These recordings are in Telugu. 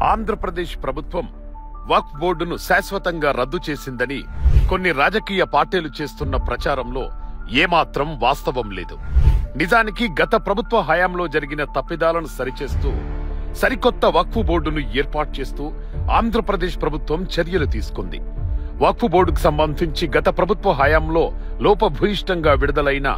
ఆంధ్రప్రదేశ్ ప్రభుత్వం వక్ఫ్ బోర్డును శాశ్వతంగా రద్దు చేసిందని కొన్ని రాజకీయ పార్టీలు చేస్తున్న ప్రచారంలో ఏమాత్రం వాస్తవం లేదు. నిజానికి గత ప్రభుత్వ హయాంలో జరిగిన తప్పిదాలను సరిచేస్తూ సరికొత్త వక్ఫ్ బోర్డును ఏర్పాటు చేస్తూ ఆంధ్రప్రదేశ్ ప్రభుత్వం చర్యలు తీసుకుంది. వక్ఫ్ బోర్డుకు సంబంధించి గత ప్రభుత్వ హయాంలో లోపభూయిష్టంగా విడుదలైన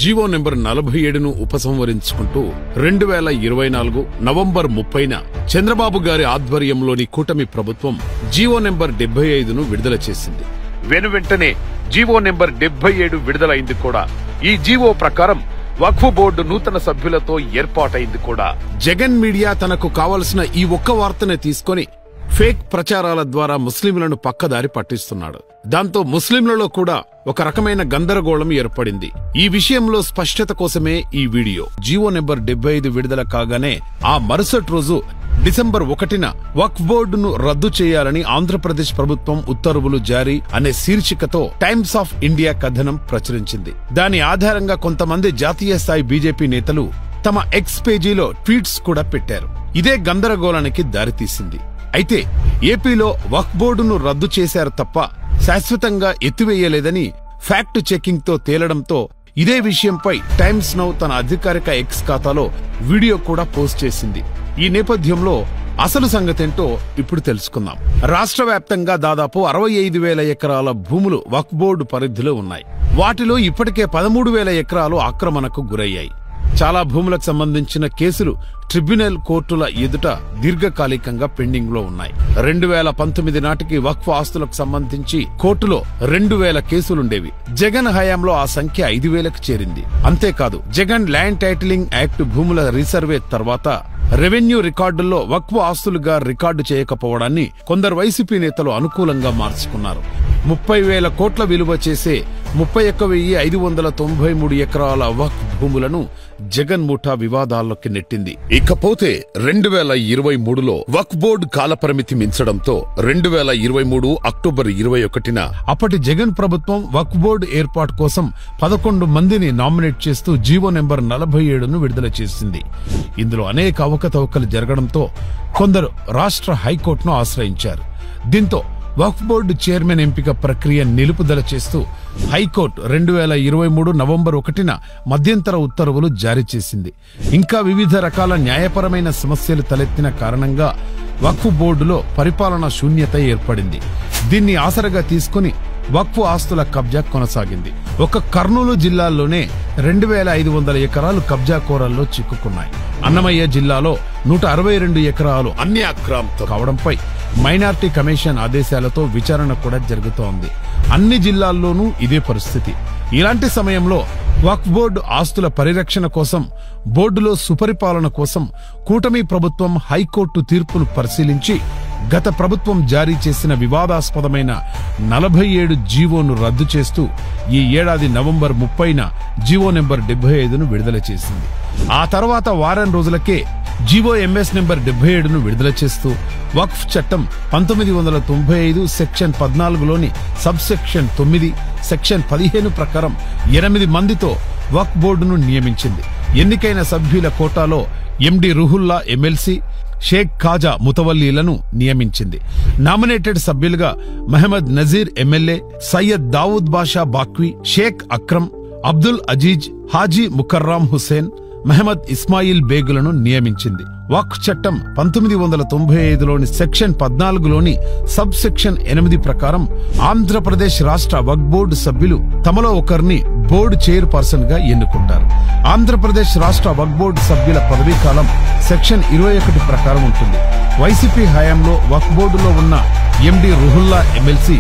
జీవో నెంబర్ 47ను ఉపసంహరించుకుంటూ 2024 నవంబర్ 30న చంద్రబాబు గారి ఆధ్వర్యంలోని కూటమి ప్రభుత్వం జీవో నెంబర్ 75ను విడుదల చేసింది. వెనువెంటనే జీవో నెంబర్ 77 విడుదలైంది కూడా. ఈ జీవో ప్రకారం వక్ఫ్ బోర్డు నూతన సభ్యులతో ఏర్పాటైంది కూడా. జగన్ మీడియా తనకు కావలసిన ఈ ఒక్క వార్తనే తీసుకొని ఫేక్ ప్రచారాల ద్వారా ముస్లింలను పక్కదారి పట్టిస్తున్నాడు. దాంతో ముస్లింలలో కూడా ఒక రకమైన గందరగోళం ఏర్పడింది. ఈ విషయంలో స్పష్టత కోసమే ఈ వీడియో. జీవో నెంబర్ 75 విడుదల కాగానే ఆ మరుసటి రోజు డిసెంబర్ 1న వక్ఫ్ బోర్డును రద్దు చేయాలని ఆంధ్రప్రదేశ్ ప్రభుత్వం ఉత్తర్వులు జారీ అనే శీర్షికతో టైమ్స్ ఆఫ్ ఇండియా కథనం ప్రచురించింది. దాని ఆధారంగా కొంతమంది జాతీయ స్థాయి బీజేపీ నేతలు తమ ఎక్స్ పేజీలో ట్వీట్స్ కూడా పెట్టారు. ఇదే గందరగోళానికి దారితీసింది. అయితే ఏపీలో వక్ఫ్ బోర్డును రద్దు చేశారు తప్ప శాశ్వతంగా ఎత్తివేయలేదని ఫ్యాక్ట్ చెకింగ్ తో తేలడంతో ఇదే విషయంపై టైమ్స్ నౌ తన అధికారిక ఎక్స్ ఖాతాలో వీడియో కూడా పోస్ట్ చేసింది. ఈ నేపథ్యంలో అసలు సంగతేంటో ఇప్పుడు తెలుసుకుందాం. రాష్ట్ర వ్యాప్తంగా దాదాపు 65,000 ఎకరాల భూములు వక్ఫ్ బోర్డు పరిధిలో ఉన్నాయి. వాటిలో ఇప్పటికే 13,000 ఎకరాలు ఆక్రమణకు గురయ్యాయి. చాలా భూములకు సంబంధించిన కేసులు ట్రిబ్యునల్ కోర్టుల ఎదుట దీర్ఘకాలికంగా పెండింగ్ లో ఉన్నాయి. 2019 నాటికి వక్ఫ్ ఆస్తులకు సంబంధించి కోర్టులో 2,000 కేసులుండేవి. జగన్ హయాంలో ఆ సంఖ్య 5,000కు చేరింది. అంతేకాదు, జగన్ ల్యాండ్ టైటిలింగ్ యాక్ట్ భూముల రీసర్వే తర్వాత రెవెన్యూ రికార్డుల్లో వక్ఫ్ ఆస్తులుగా రికార్డు చేయకపోవడాన్ని కొందరు వైసీపీ నేతలు అనుకూలంగా మార్చుకున్నారు. 30,000 కోట్ల విలువ చేసే 31,593 ఎకరాల వక్ఫ్ భూములను జగన్ ముఠా వివాదాల్లోకి నెట్టింది. ఇకపోతే 2023లో వక్ఫ్ బోర్డు కాలపరిమితి మించడంతో 2023 అక్టోబర్ 21న అప్పటి జగన్ ప్రభుత్వం వక్ఫ్ బోర్డు ఏర్పాటు కోసం 11 మందిని నామినేట్ చేస్తూ జీవో నెంబర్ 47ను విడుదల చేసింది. ఇందులో అనేక అవకతవకలు జరగడంతో కొందరు రాష్ట్ర హైకోర్టును ఆశ్రయించారు. దీంతో వక్ఫ్ బోర్డు చైర్మన్ ఎంపిక ప్రక్రియ నిలుపుదల చేస్తూ హైకోర్టు 2023 నవంబర్ 1న మధ్యంతర ఉత్తర్వులు జారీ చేసింది. ఇంకా వివిధ రకాల న్యాయపరమైన సమస్యలు తలెత్తిన కారణంగా వక్ఫ్ బోర్డులో పరిపాలనా శూన్యత ఏర్పడింది. దీన్ని ఆసరగా తీసుకుని వక్ఫ్ ఆస్తుల కబ్జా కొనసాగింది. ఒక కర్నూలు జిల్లాలోనే 2,500 ఎకరాలు కబ్జా కోరల్లో చిక్కుకున్నాయి. అన్నమయ్య జిల్లాలో 162 ఎకరాలు అన్యాక్రాంతం కావడంపై మైనార్టీ కమిషన్ ఆదేశాలతో విచారణ కూడా జరుగుతోంది. అన్ని జిల్లాల్లోనూ ఇదే పరిస్థితి. ఇలాంటి సమయంలో వక్ఫ్ బోర్డు ఆస్తుల పరిరక్షణ కోసం, బోర్డులో సుపరిపాలన కోసం కూటమి ప్రభుత్వం హైకోర్టు తీర్పును పరిశీలించి గత ప్రభుత్వం జారీ చేసిన వివాదాస్పదమైన 47 జీవోను రద్దు చేస్తూ ఈ ఏడాది నవంబర్ 30న జీవో నెంబర్ 75ను విడుదల చేసింది. ఆ తర్వాత వారం రోజులకే జీవో ఎంఎస్ నెంబర్ 77ను విడుదల చేస్తూ వక్ఫ్ చట్టం 1995 సెక్షన్ 14లోని సబ్ సెక్షన్ 9, సెక్షన్ 15 ప్రకారం 8 మందితో వక్ఫ్ బోర్డును నియమించింది. ఎన్నికైన సభ్యుల కోటాలో ఎండి రుహుల్లా ఎమ్మెల్సీ, షేక్ ఖాజా ముతవల్లీలను నియమించింది. నామినేటెడ్ సభ్యులుగా మహమ్మద్ నజీర్ ఎమ్మెల్యే, సయ్యద్ దావూద్ బాషా బాక్వి, షేక్ అక్రమ్, అబ్దుల్ అజీజ్, హాజీ ముకర్రాం హుసేన్, మహమ్మద్ ఇస్మాయిల్ బేగులను నియమించింది. వక్ఫ్ చట్టం 1995లోని సెక్షన్ 14లోని సబ్ సెక్షన్ 8 ప్రకారం ఆంధ్రప్రదేశ్ రాష్ట్ర వక్ఫ్ బోర్డు సభ్యులు తమలో ఒకరిని బోర్డు చైర్ పర్సన్ గా ఎన్నుకుంటారు. ఆంధ్రప్రదేశ్ రాష్ట్ర వక్ఫ్ బోర్డు సభ్యుల పదవీ కాలం సెక్షన్ 21 ప్రకారం ఉంటుంది. వైసీపీ హయాంలో వక్ఫ్ బోర్డులో ఉన్న ఎండి రుహుల్లా ఎమ్మెల్సీ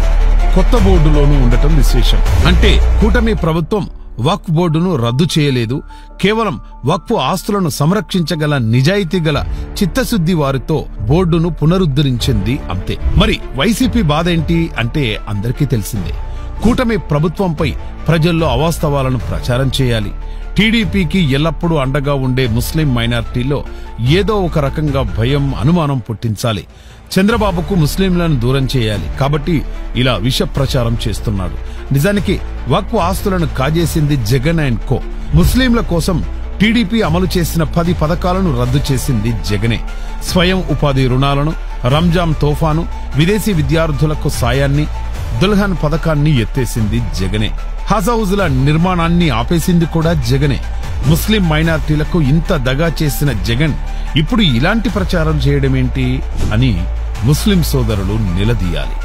కొత్త బోర్డులోనూ ఉండటం విశేషం. అంటే కూటమి ప్రభుత్వం వక్ఫ్ బోర్డును రద్దు చేయలేదు. కేవలం వక్ఫ్ ఆస్తులను సంరక్షించగల నిజాయితీ గల చిత్తశుద్ధి వారితో బోర్డును పునరుద్ధరించింది అంతే. మరి వైసీపీ బాధేంటి అంటే అందరికీ తెలిసిందే. కూటమి ప్రభుత్వంపై ప్రజల్లో అవాస్తవాలను ప్రచారం చేయాలి. టీడీపీకి ఎల్లప్పుడూ అండగా ఉండే ముస్లిం మైనారిటీలో ఏదో ఒక రకంగా భయం, అనుమానం పుట్టించాలి. చంద్రబాబుకు ముస్లింలను దూరం చేయాలి. కాబట్టి ఇలా విష ప్రచారం చేస్తున్నాడు. నిజానికి వక్ఫ్ ఆస్తులను కాజేసింది జగన్ అండ్ కో. ముస్లింల కోసం టీడీపీ అమలు చేసిన 10 పథకాలను రద్దు చేసింది జగనే. స్వయం ఉపాధి రుణాలను, రంజాన్ తోఫాను, విదేశీ విద్యార్థులకు సాయాన్ని, దుల్హన్ పథకాన్ని ఎత్తేసింది జగనే. హజ్ హౌజుల నిర్మాణాన్ని ఆపేసింది కూడా జగనే. ముస్లిం మైనార్టీలకు ఇంత దగా చేసిన జగన్ ఇప్పుడు ఇలాంటి ప్రచారం చేయడమేంటి అని ముస్లిం సోదరులు నిలదీయాలి.